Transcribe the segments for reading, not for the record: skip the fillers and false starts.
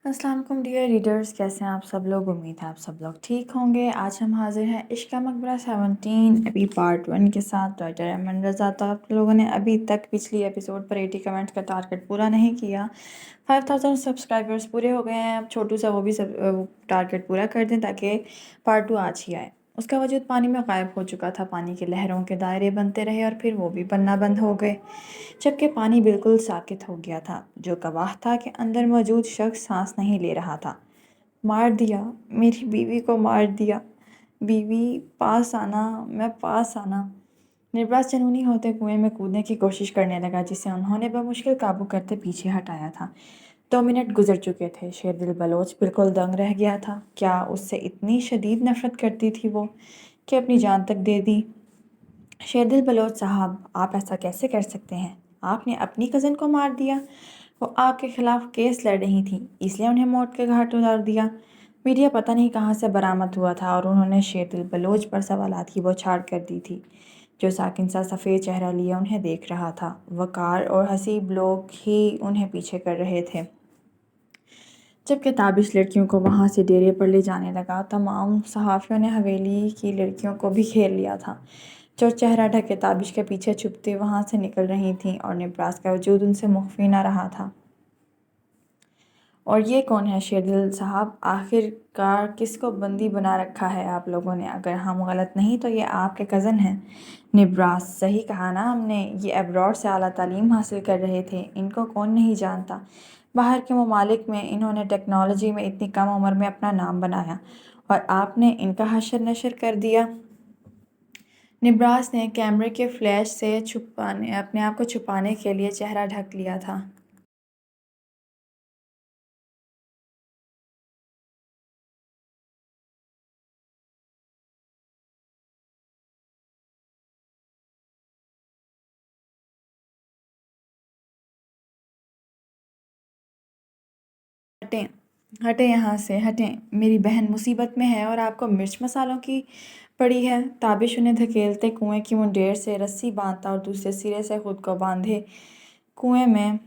अस्सलाम वालेकुम dear readers, कैसे हैं आप सब लोग। उम्मीद है आप सब लोग ठीक होंगे। आज हम हाजिर हैं इश्क का मकबरा 17 अभी पार्ट 1 के साथ। राइटर अमन रज़ा। तो आप लोगों ने अभी तक पिछली एपिसोड पर 80 कमेंट्स का टारगेट पूरा नहीं किया। 5000 सब्सक्राइबर्स पूरे हो गए हैं। अब छोटू सा वो भी सब टारगेट पूरा कर दें ताकि पार्ट 2 आज ही आए। उसका वजूद पानी में गायब हो चुका था। पानी की लहरों के दायरे बनते रहे और फिर वो भी बनना बंद हो गए, जबकि पानी बिल्कुल साकित हो गया था, जो गवाह था कि अंदर मौजूद शख्स सांस नहीं ले रहा था। मार दिया, मेरी बीवी को मार दिया। बीवी पास आना, मैं पास आना। निर्बाज जनूनी होते कुएं में कूदने की कोशिश करने लगा, जिसे उन्होंने बमुश्किल काबू करते पीछे हटाया था। 2 मिनट गुजर चुके थे। शेरदिल बलोच बिल्कुल दंग रह गया था। क्या उससे इतनी शदीद नफरत करती थी वो कि अपनी जान तक दे दी। शेरदिल बलोच साहब, आप ऐसा कैसे कर सकते हैं? आपने अपनी कज़न को मार दिया। वो आपके खिलाफ केस लड़ रही थी, इसलिए उन्हें मौत के घाट उतार दिया। मीडिया पता नहीं कहाँ से बरामद हुआ था और उन्होंने शेरदिल बलोच पर सवालात की बौछार कर दी थी, जो साकिन सा सफ़ेद चेहरा लिए उन्हें देख रहा था। वकार और हसीब लोग ही उन्हें पीछे कर रहे थे। जब ताबिश लड़कियों को वहाँ से डेरे पर ले जाने लगा, तमाम सहाफ़ियों ने हवेली की लड़कियों को भी घेर लिया था, जो चेहरा ढके ताबिश के पीछे छुपते वहाँ से निकल रही थीं, और निब्रास का वजूद उनसे मुख्फी न रहा था। और ये कौन है शेरदिल साहब? आखिरकार किसको बंदी बना रखा है आप लोगों ने? अगर हम गलत नहीं तो ये आपके कज़न हैं। निब्रास, सही कहा ना हमने। ये अब्रॉड से आला तालीम हासिल कर रहे थे। इनको कौन नहीं जानता। बाहर के ममालिक में इन्होंने टेक्नोलॉजी में इतनी कम उम्र में अपना नाम बनाया, और आपने इनका हशर नशर कर दिया। निब्रास ने कैमरे के फ्लैश से अपने आप को छुपाने के लिए चेहरा ढक लिया था। हटें, हटें यहाँ से, हटें। मेरी बहन मुसीबत में है और आपको मिर्च मसालों की पड़ी है। ताबिश उन्हें धकेलते कुएं की मुंडेर से रस्सी बांधता और दूसरे सिरे से खुद को बांधे कुएं में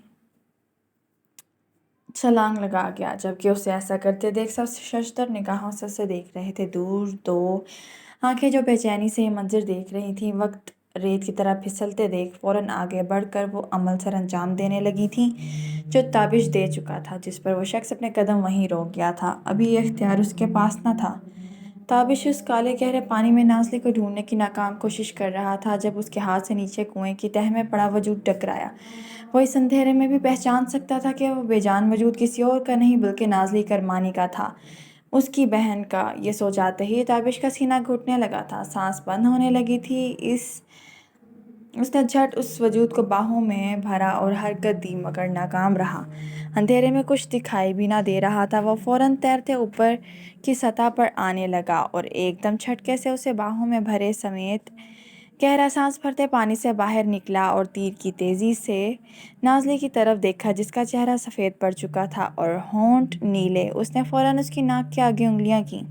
छलांग लगा गया। जबकि उसे ऐसा करते देख सब शशदर निगाहों से उसे देख रहे थे। दूर दो आंखें जो बेचैनी से ये मंजर देख रही थीं, वक्त रेत की तरह फिसलते देख फौरन आगे बढ़कर वो अमल सर अंजाम देने लगी थीं जो ताबिश दे चुका था, जिस पर वो शख्स अपने कदम वहीं रोक गया था। अभी ये इख्तियार उसके पास न था। ताबिश उस काले गहरे पानी में नाज़ली को ढूंढने की नाकाम कोशिश कर रहा था, जब उसके हाथ से नीचे कुएं की तह में पड़ा वजूद टकराया। वो इस अंधेरे में भी पहचान सकता था कि वो बेजान वजूद किसी और का नहीं बल्कि नाज़ली करमानी का था, उसकी बहन का। ये सोच आते ही ताबिश का सीना घुटने लगा था, सांस बंद होने लगी थी। उसने झट उस वजूद को बाहों में भरा और हरकत दी, मगर नाकाम रहा। अंधेरे में कुछ दिखाई भी ना दे रहा था। वो फौरन तैरते ऊपर की सतह पर आने लगा और एकदम झटके से उसे बाहों में भरे समेत गहरा सांस भरते पानी से बाहर निकला और तीर की तेज़ी से नाज़ली की तरफ देखा, जिसका चेहरा सफ़ेद पड़ चुका था और होंठ नीले। उसने फौरन उसकी नाक के आगे उंगलियां की।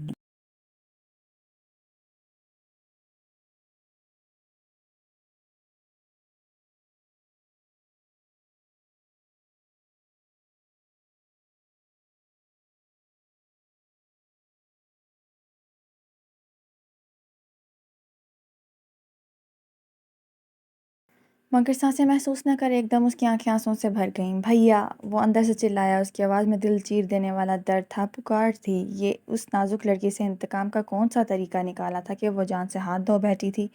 मगर सांसें महसूस न कर एकदम उसकी आंखें आंसुओं से भर गईं। भैया, वो अंदर से चिल्लाया। उसकी आवाज़ में दिल चीर देने वाला दर्द था, पुकार थी। ये उस नाजुक लड़की से इंतकाम का कौन सा तरीका निकाला था कि वो जान से हाथ धो बैठी थी।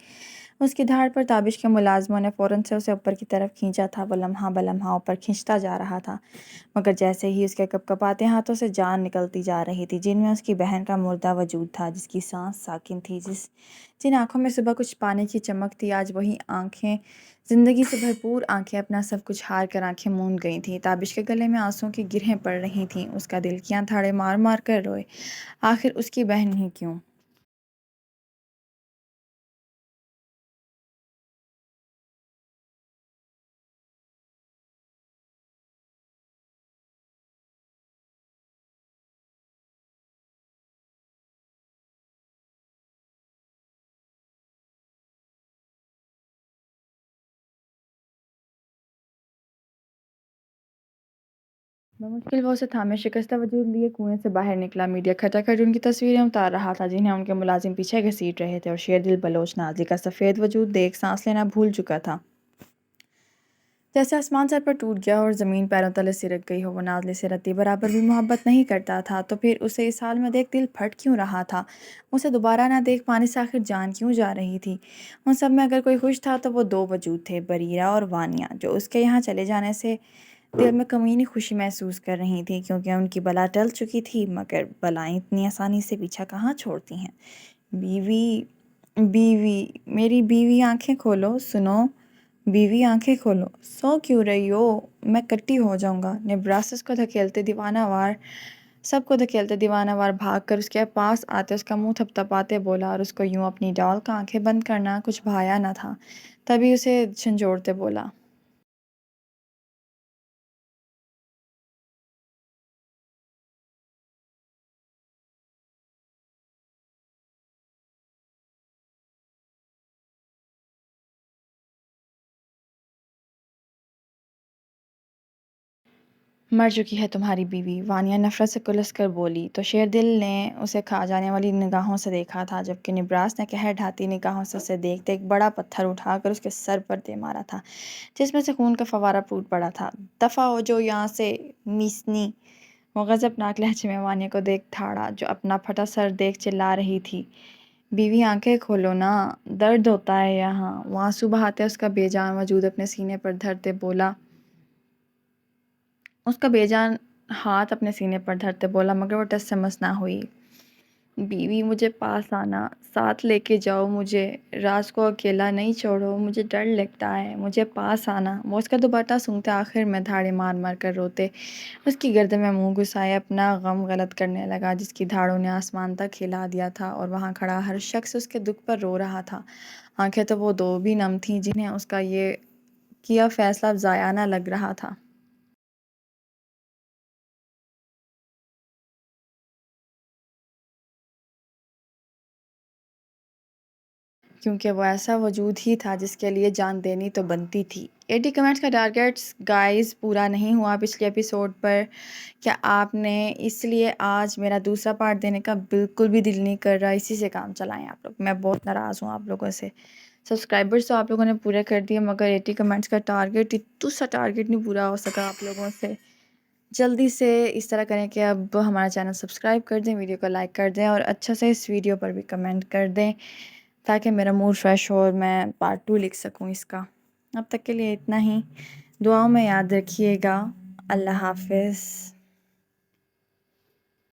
उसकी धाड़ पर ताबिश के मुलाजमों ने फ़ौरन से उसे ऊपर की तरफ खींचा था। वो लम्हा बलम्हा ऊपर खींचता जा रहा था, मगर जैसे ही उसके कपकपाते हाथों से जान निकलती जा रही थी, जिनमें उसकी बहन का मुर्दा वजूद था, जिसकी सांस साकिन थी, जिन आंखों में सुबह कुछ पानी की चमक थी, आज वही आंखें, जिंदगी से भरपूर आंखें, अपना सब कुछ हार कर आंखें मूंद गई थीं। ताबिश के गले में आंसुओं की गिरहें पड़ रही थीं। उसका दिल कियां धाड़े मार मार कर रोए। आखिर उसकी बहन ही क्यों? بمشکل وہ اسے تھامے شکستہ وجود لیے کنویں سے باہر نکلا۔ میڈیا کھٹا ان کی تصویریں اتار رہا تھا جنہیں ان کے ملازم پیچھے گھسیٹ رہے تھے، اور شیردل بلوچ نازی کا سفید وجود دیکھ سانس لینا بھول چکا تھا، جیسے آسمان سر پر ٹوٹ گیا اور زمین پیروں تلے سرک گئی ہو۔ وہ نازلی سے رتی برابر بھی محبت نہیں کرتا تھا، تو پھر اسے اس حال میں دیکھ دل پھٹ کیوں رہا تھا؟ اسے دوبارہ نہ دیکھ پانے سے آخر جان کیوں جا رہی تھی؟ ان سب میں اگر کوئی خوش تھا تو وہ دو وجود تھے، بریرہ اور وانیہ، جو اس کے یہاں چلے جانے سے دل میں کمینی خوشی محسوس کر رہی تھی، کیونکہ ان کی بلا ٹل چکی تھی، مگر بلائیں اتنی آسانی سے پیچھا کہاں چھوڑتی ہیں؟ بیوی بیوی میری بیوی آنکھیں کھولو، سنو بیوی آنکھیں کھولو، سو کیوں رہی ہو؟ میں کٹی ہو جاؤں گا۔ نیبراسس کو دھکیلتے دیوانہ وار سب کو دھکیلتے دیوانہ وار بھاگ کر اس کے پاس آتے اس کا منہ تھپتھپاتے بولا، اور اس کو یوں اپنی ڈال کا آنکھیں بند کرنا کچھ بھایا نہ تھا۔ تبھی اسے جھنجھوڑتے بولا، مر چکی ہے تمہاری بیوی، وانیہ نفرت سے کلس کر بولی، تو شیردل نے اسے کھا جانے والی نگاہوں سے دیکھا تھا، جبکہ نبراس نے قہر ڈھاتی نگاہوں سے اسے دیکھتے ایک بڑا پتھر اٹھا کر اس کے سر پر دے مارا تھا، جس میں سے خون کا فوارہ پھوٹ پڑا تھا۔ دفع ہو جو یہاں سے میسنی، وہ غضبناک لہجے میں وانیہ کو دیکھ دھاڑا، جو اپنا پھٹا سر دیکھ چلا رہی تھی۔ بیوی آنکھیں کھولو نا، درد ہوتا ہے یہاں۔ وہ آنسو بہاتے اس کا بے جان وجود اپنے سینے پر دھرتے بولا، اس کا بے جان ہاتھ اپنے سینے پر دھرتے بولا، مگر وہ ٹس سے مس نہ ہوئی۔ بیوی مجھے پاس آنا، ساتھ لے کے جاؤ مجھے، راز کو اکیلا نہیں چھوڑو، مجھے ڈر لگتا ہے، مجھے پاس آنا۔ وہ اس کا دوپٹہ سونگھتے آخر میں دھاڑے مار مار کر روتے اس کی گردن میں منہ گھسائے اپنا غم غلط کرنے لگا، جس کی دھاڑوں نے آسمان تک ہلا دیا تھا، اور وہاں کھڑا ہر شخص اس کے دکھ پر رو رہا تھا۔ آنکھیں تو وہ دو بھی نم تھیں جنہیں اس کا یہ کیا فیصلہ اب ضائع نہ لگ رہا تھا، کیونکہ وہ ایسا وجود ہی تھا جس کے لیے جان دینی تو بنتی تھی۔ 80 کمنٹس کا ٹارگٹ گائز پورا نہیں ہوا پچھلے ایپیسوڈ پر، کیا آپ نے، اس لیے آج میرا دوسرا پارٹ دینے کا بالکل بھی دل نہیں کر رہا، اسی سے کام چلائیں آپ لوگ، میں بہت ناراض ہوں آپ لوگوں سے۔ سبسکرائبرز تو آپ لوگوں نے پورے کر دیے، مگر 80 کمنٹس کا ٹارگٹ، اتنا سا ٹارگٹ نہیں پورا ہو سکا آپ لوگوں سے۔ جلدی سے اس طرح کریں کہ اب ہمارا چینل سبسکرائب کر دیں، ویڈیو کو لائک کر دیں، اور اچھا سے اس ویڈیو پر بھی کمنٹ کر دیں، تاکہ میرا موڈ فریش ہو اور میں پارٹ 2 لکھ سکوں اس کا۔ اب تک کے لیے اتنا ہی، دعاؤں میں یاد رکھیے گا۔ اللہ حافظ۔